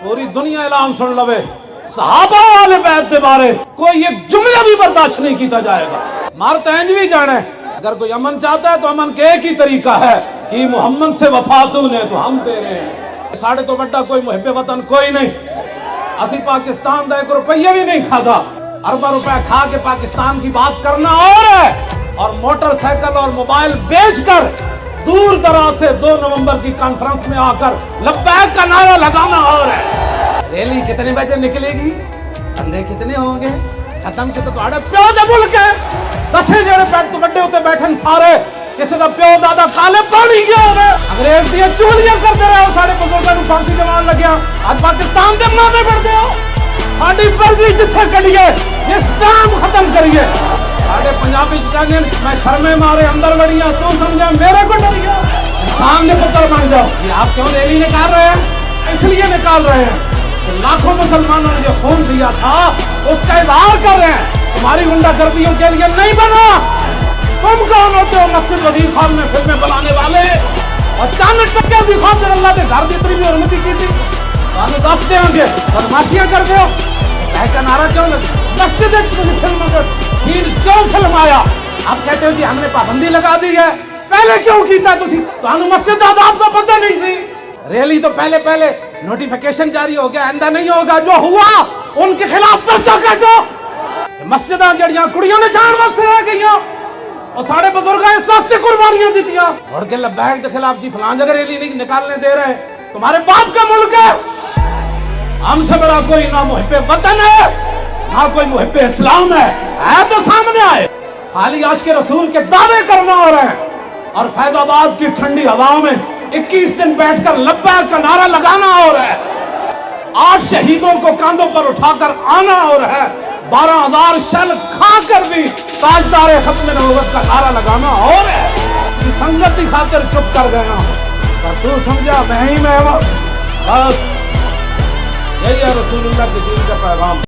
पूरी दुनिया ऐलान सुन लवे, सहाबा वाले बैत के बारे कोई एक जुमला भी बर्दाश्त नहीं किया जाएगा। मारते इंज भी जाने, अगर कोई अमन चाहता है तो अमन के एक ही तरीका है कि मोहम्मद से वफा तूने तो हम दे रहे हैं। साढ़े तो बड़ा कोई मुहिब्बे वतन कोई नहीं। असी पाकिस्तान का 1 रुपया भी नहीं खाता, अरबा रुपया खा के पाकिस्तान की बात करना और है, और मोटरसाइकिल और मोबाइल बेचकर दूर दराज से 2 नवंबर की कॉन्फ्रेंस में आकर लब्बैक का नारा लगाना और है। रैली कितने बजे निकलेगी, बंदे कितने होंगे, खत्म के तो प्यो दे मुल्क है। 10 जने बैठ तो बड़े होते बैठन सारे, किसी का प्यो दादा काले पानी गया होवे, अंग्रेज दी चूलियां करते रहे हो, साढ़े बुजुर्गों को फांसी जमान लग्या। आज पाकिस्तान दे माने पड़ते हो, साडी मर्जी जिथे करिए ये स्टाम खत्म करिए। साढ़े पंजाबी कहते मैं शर्मे मारे अंदर बढ़िया, तू समझा मेरे को डरिया, सामने पुत्र बन जाओ। ये आप क्यों रैली निकाल रहे हैं? इसलिए निकाल रहे हैं कि लाखों मुसलमानों ने जो खून दिया था उसका इजहार कर रहे हैं। तुम्हारी गुंडागर्दियों के लिए नहीं बना। तुम कौन होते हो मस्जिद वजीर खान में फिल्में बनाने वाले, और 40% भी खान से अल्लाह के घर की इतनी भी अनुमति की थी, तो दस देंगे बदमाशियां कर दो का नारा क्यों लगा? मस्जिद फिल्म क्यों फिल्म आया? आप कहते हो जी हमने पाबंदी लगा दी है, पहले क्यों कीता तुसी? मस्जिद आदाब का पता नहीं सी। रैली तो पहले नोटिफिकेशन जारी हो गया, आइंदा नहीं होगा। जो हुआ उनके खिलाफ पर्चा काटो। मस्जिद जड़ियां कुड़ियों ने जान वास्ते रह गई और साढ़े बुजुर्ग इस वास्ते कुर्बानियां दी। और के लब्बैक के खिलाफ जी फलां जगह रैली नहीं निकालने दे रहे, तुम्हारे बाप का मुल्क है। हमसे बड़ा कोई ना मुहिब्बे वतन है ना कोई मुहिब्बे इस्लाम है तो सामने आए। खाली आशिक़े रसूल के दावे करना हो रहे हैं और फैजाबाद की ठंडी हवाओं में 21 दिन बैठकर लब्बैक का नारा लगाना हो रहा है। 8 शहीदों को कांधों पर उठाकर आना हो रहा है। 12,000 शल खाकर भी ताजदार खत्म नबूवत का नारा लगाना हो रहा है। संगत की खातिर चुप कर गया पर तू समझा मैं ही मैं बस यही है रसूलुल्लाह के दीन का पैगाम।